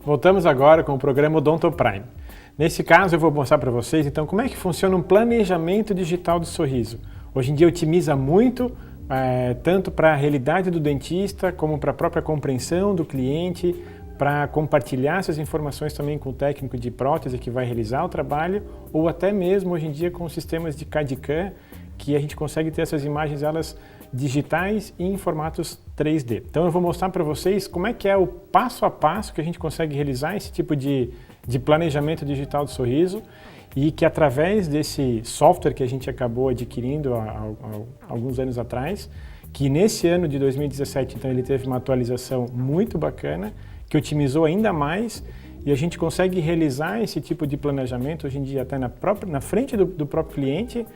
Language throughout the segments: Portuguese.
Voltamos agora com o programa Odonto Prime. Nesse caso eu vou mostrar para vocês então como é que funciona um planejamento digital do sorriso. Hoje em dia otimiza muito, tanto para a realidade do dentista, como para a própria compreensão do cliente, para compartilhar essas informações também com o técnico de prótese que vai realizar o trabalho, ou até mesmo hoje em dia com sistemas de CAD/CAM, que a gente consegue ter essas imagens elas digitais e em formatos 3D. Então eu vou mostrar para vocês como é que é o passo a passo que a gente consegue realizar esse tipo de planejamento digital do sorriso e que através desse software que a gente acabou adquirindo há alguns anos atrás, que nesse ano de 2017 então ele teve uma atualização muito bacana, que otimizou ainda mais e a gente consegue realizar esse tipo de planejamento hoje em dia até na frente do próprio cliente,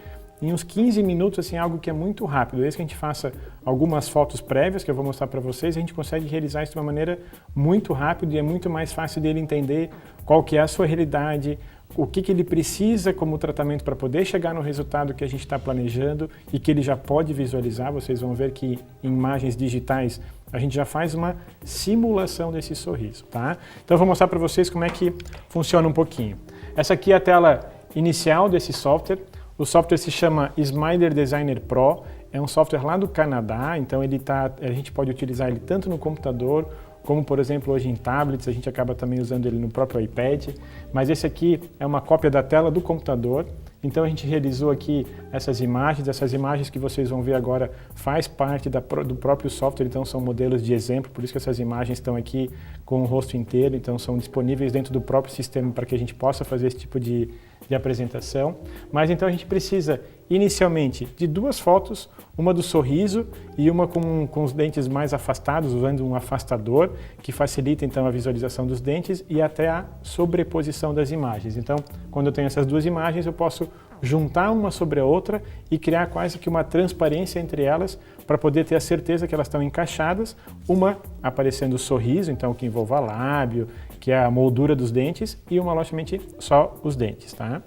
em uns 15 minutos, assim, algo que é muito rápido. Desde que a gente faça algumas fotos prévias, que eu vou mostrar para vocês, a gente consegue realizar isso de uma maneira muito rápida e é muito mais fácil dele entender qual que é a sua realidade, o que ele precisa como tratamento para poder chegar no resultado que a gente está planejando e que ele já pode visualizar. Vocês vão ver que em imagens digitais a gente já faz uma simulação desse sorriso, tá? Então eu vou mostrar para vocês como é que funciona um pouquinho. Essa aqui é a tela inicial desse software. O software se chama Smiler Designer Pro, é um software lá do Canadá, então a gente pode utilizar ele tanto no computador, como por exemplo hoje em tablets, a gente acaba também usando ele no próprio iPad, mas esse aqui é uma cópia da tela do computador, então a gente realizou aqui essas imagens que vocês vão ver agora faz parte do próprio software, então são modelos de exemplo, por isso que essas imagens estão aqui com o rosto inteiro, então são disponíveis dentro do próprio sistema para que a gente possa fazer esse tipo de apresentação. Mas então a gente precisa inicialmente de duas fotos, uma do sorriso e uma com os dentes mais afastados, usando um afastador que facilita então a visualização dos dentes e até a sobreposição das imagens. Então, quando eu tenho essas duas imagens, eu posso juntar uma sobre a outra e criar quase que uma transparência entre elas para poder ter a certeza que elas estão encaixadas, uma aparecendo o sorriso, então que envolva lábio, que é a moldura dos dentes, e uma, logicamente, só os dentes, tá?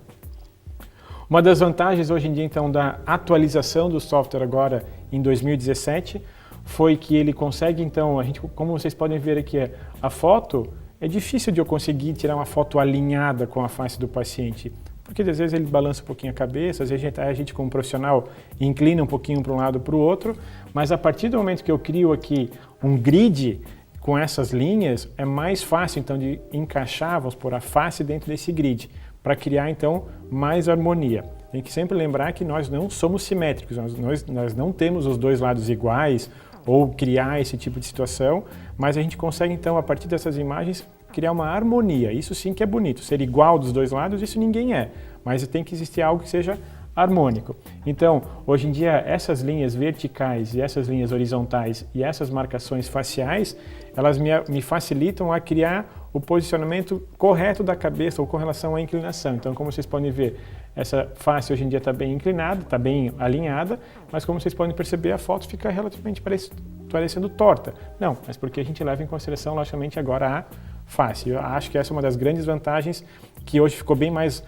Uma das vantagens hoje em dia, então, da atualização do software agora em 2017 foi que ele consegue, então, como vocês podem ver aqui, a foto, é difícil de eu conseguir tirar uma foto alinhada com a face do paciente, porque às vezes ele balança um pouquinho a cabeça, às vezes a gente como profissional inclina um pouquinho para um lado para o outro, mas a partir do momento que eu crio aqui um grid com essas linhas, é mais fácil então de encaixar, vamos pôr a face dentro desse grid, para criar então mais harmonia. Tem que sempre lembrar que nós não somos simétricos, nós não temos os dois lados iguais ou criar esse tipo de situação, mas a gente consegue então a partir dessas imagens criar uma harmonia. Isso sim que é bonito, ser igual dos dois lados, isso ninguém é, mas tem que existir algo que seja harmônico. Então, hoje em dia, essas linhas verticais e essas linhas horizontais e essas marcações faciais, elas me facilitam a criar o posicionamento correto da cabeça ou com relação à inclinação. Então, como vocês podem ver, essa face hoje em dia está bem inclinada, está bem alinhada, mas como vocês podem perceber, a foto fica relativamente parecendo torta. Não, mas porque a gente leva em consideração, logicamente, agora a face. Eu acho que essa é uma das grandes vantagens que hoje ficou bem mais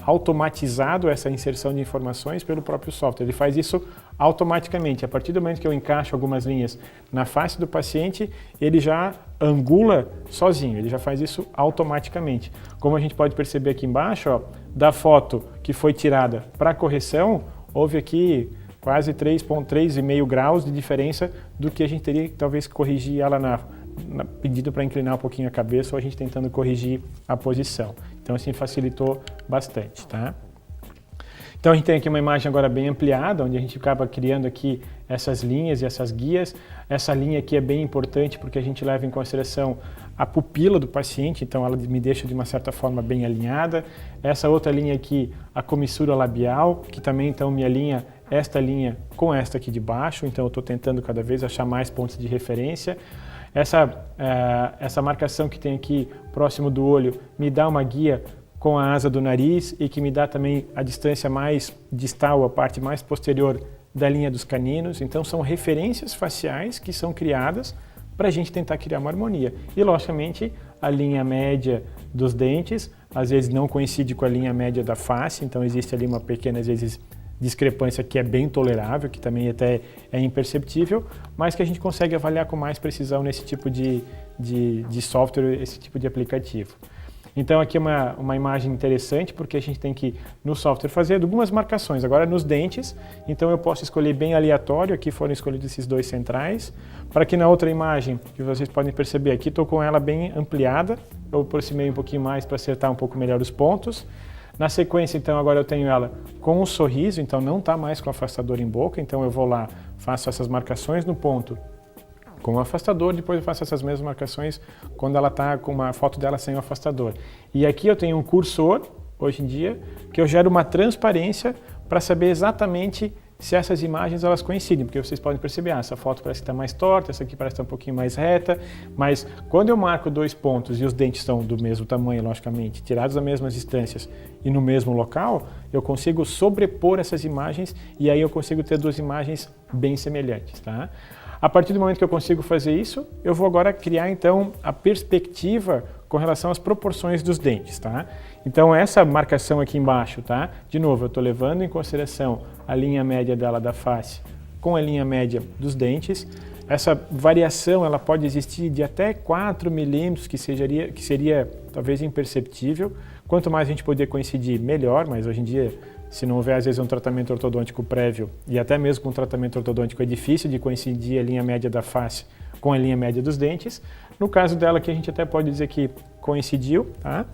automatizado essa inserção de informações pelo próprio software. Ele faz isso automaticamente. A partir do momento que eu encaixo algumas linhas na face do paciente, ele já angula sozinho, ele já faz isso automaticamente. Como a gente pode perceber aqui embaixo, ó, da foto que foi tirada para correção, houve aqui quase 3,5 graus de diferença do que a gente teria que talvez corrigir ela pedido para inclinar um pouquinho a cabeça ou a gente tentando corrigir a posição. Então assim facilitou bastante, tá? Então a gente tem aqui uma imagem agora bem ampliada, onde a gente acaba criando aqui essas linhas e essas guias. Essa linha aqui é bem importante porque a gente leva em consideração a pupila do paciente, então ela me deixa de uma certa forma bem alinhada. Essa outra linha aqui, a comissura labial, que também então me alinha esta linha com esta aqui de baixo, então eu estou tentando cada vez achar mais pontos de referência. Essa marcação que tem aqui próximo do olho me dá uma guia com a asa do nariz e que me dá também a distância mais distal, a parte mais posterior da linha dos caninos. Então são referências faciais que são criadas para a gente tentar criar uma harmonia. E logicamente a linha média dos dentes às vezes não coincide com a linha média da face, então existe ali uma pequena, às vezes, discrepância que é bem tolerável, que também até é imperceptível, mas que a gente consegue avaliar com mais precisão nesse tipo de de software, esse tipo de aplicativo. Então aqui é uma imagem interessante porque a gente tem que, no software, fazer algumas marcações. Agora nos dentes, então eu posso escolher bem aleatório, aqui foram escolhidos esses dois centrais, para que na outra imagem, que vocês podem perceber aqui, estou com ela bem ampliada, eu aproximei um pouquinho mais para acertar um pouco melhor os pontos. Na sequência, então, agora eu tenho ela com um sorriso, então não está mais com o afastador em boca, então eu vou lá, faço essas marcações no ponto com o afastador, depois eu faço essas mesmas marcações quando ela está com uma foto dela sem o afastador. E aqui eu tenho um cursor, hoje em dia, que eu gero uma transparência para saber exatamente se essas imagens elas coincidem, porque vocês podem perceber, essa foto parece que está mais torta, essa aqui parece estar um pouquinho mais reta, mas quando eu marco dois pontos e os dentes são do mesmo tamanho, logicamente, tirados das mesmas distâncias e no mesmo local, eu consigo sobrepor essas imagens e aí eu consigo ter duas imagens bem semelhantes, tá? A partir do momento que eu consigo fazer isso, eu vou agora criar então a perspectiva com relação às proporções dos dentes, tá? Então essa marcação aqui embaixo, tá? De novo, eu estou levando em consideração a linha média dela da face com a linha média dos dentes. Essa variação ela pode existir de até 4 milímetros, que seria talvez imperceptível. Quanto mais a gente poder coincidir, melhor, mas hoje em dia, se não houver às vezes um tratamento ortodôntico prévio, e até mesmo com um tratamento ortodôntico é difícil de coincidir a linha média da face com a linha média dos dentes. No caso dela aqui a gente até pode dizer que coincidiu, tá?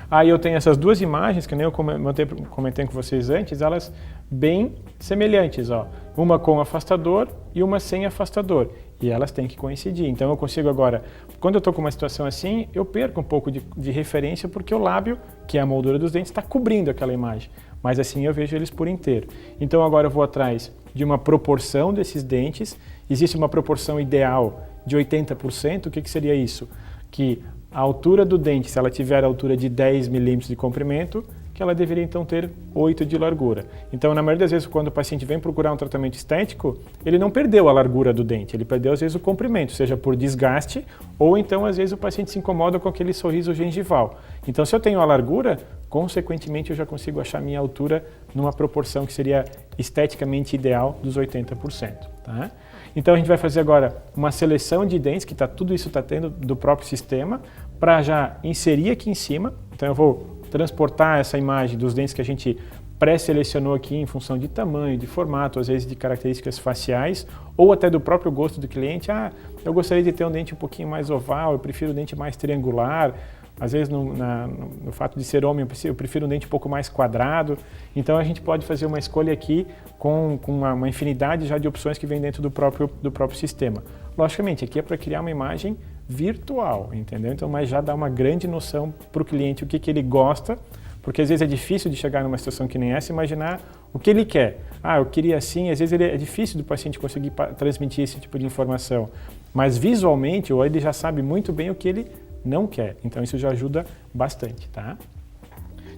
Aí eu tenho essas duas imagens, que nem eu comentei com vocês antes, elas bem semelhantes, ó. Uma com afastador e uma sem afastador. E elas têm que coincidir. Então eu consigo agora, quando eu estou com uma situação assim, eu perco um pouco de referência porque o lábio, que é a moldura dos dentes, está cobrindo aquela imagem. Mas assim eu vejo eles por inteiro. Então agora eu vou atrás de uma proporção desses dentes. Existe uma proporção ideal de 80%. O que seria isso? Que a altura do dente, se ela tiver a altura de 10 milímetros de comprimento, que ela deveria então ter 8 de largura. Então, na maioria das vezes, quando o paciente vem procurar um tratamento estético, ele não perdeu a largura do dente, ele perdeu às vezes o comprimento, seja por desgaste ou então às vezes o paciente se incomoda com aquele sorriso gengival. Então, se eu tenho a largura, consequentemente eu já consigo achar a minha altura numa proporção que seria esteticamente ideal dos 80%. Tá? Então a gente vai fazer agora uma seleção de dentes, que tudo isso está tendo do próprio sistema, para já inserir aqui em cima. Então eu vou transportar essa imagem dos dentes que a gente pré-selecionou aqui em função de tamanho, de formato, às vezes de características faciais, ou até do próprio gosto do cliente. Ah, eu gostaria de ter um dente um pouquinho mais oval, eu prefiro um dente mais triangular. Às vezes, no fato de ser homem, eu prefiro um dente um pouco mais quadrado. Então, a gente pode fazer uma escolha aqui com uma infinidade já de opções que vem dentro do próprio sistema. Logicamente, aqui é para criar uma imagem virtual, entendeu? Então, mas já dá uma grande noção para o cliente o que ele gosta, porque às vezes é difícil de chegar numa situação que nem essa e imaginar o que ele quer. Ah, eu queria assim, às vezes é difícil do paciente conseguir transmitir esse tipo de informação. Mas visualmente, ou ele já sabe muito bem o que ele não quer. Então isso já ajuda bastante, tá?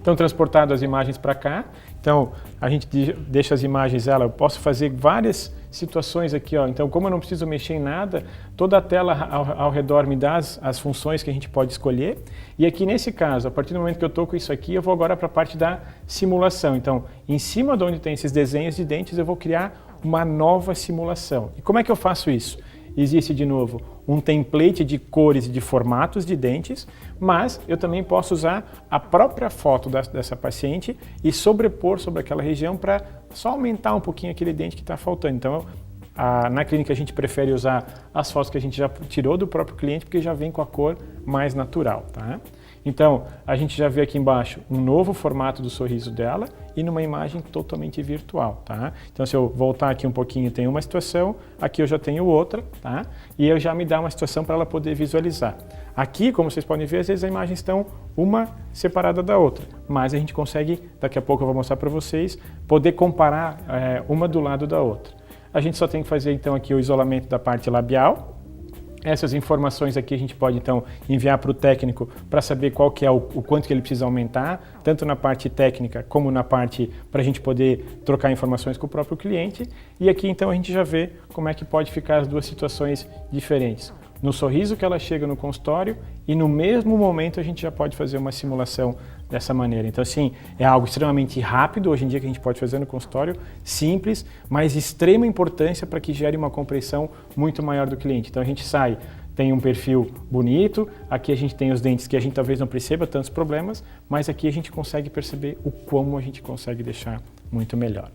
Então, transportado as imagens para cá, então a gente deixa as imagens, eu posso fazer várias situações aqui, ó. Então, como eu não preciso mexer em nada, toda a tela ao redor me dá as funções que a gente pode escolher. E aqui nesse caso, a partir do momento que eu estou com isso aqui, eu vou agora para a parte da simulação. Então, em cima de onde tem esses desenhos de dentes, eu vou criar uma nova simulação. E como é que eu faço isso? Existe, de novo, um template de cores e de formatos de dentes, mas eu também posso usar a própria foto dessa paciente e sobrepor sobre aquela região para só aumentar um pouquinho aquele dente que está faltando. Então, na clínica a gente prefere usar as fotos que a gente já tirou do próprio cliente, porque já vem com a cor mais natural, tá? Então, a gente já vê aqui embaixo um novo formato do sorriso dela e numa imagem totalmente virtual, tá? Então, se eu voltar aqui um pouquinho, tem uma situação, aqui eu já tenho outra, tá? E eu já me dá uma situação para ela poder visualizar. Aqui, como vocês podem ver, às vezes as imagens estão uma separada da outra, mas a gente consegue, daqui a pouco eu vou mostrar para vocês, poder comparar uma do lado da outra. A gente só tem que fazer, então, aqui o isolamento da parte labial. Essas informações aqui a gente pode então enviar para o técnico para saber qual que é o quanto que ele precisa aumentar, tanto na parte técnica como na parte para a gente poder trocar informações com o próprio cliente. E aqui então a gente já vê como é que pode ficar as duas situações diferentes. No sorriso que ela chega no consultório e no mesmo momento a gente já pode fazer uma simulação dessa maneira. Então, assim, é algo extremamente rápido hoje em dia que a gente pode fazer no consultório, simples, mas extrema importância para que gere uma compreensão muito maior do cliente. Então, a gente sai, tem um perfil bonito, aqui a gente tem os dentes que a gente talvez não perceba tantos problemas, mas aqui a gente consegue perceber o como a gente consegue deixar muito melhor.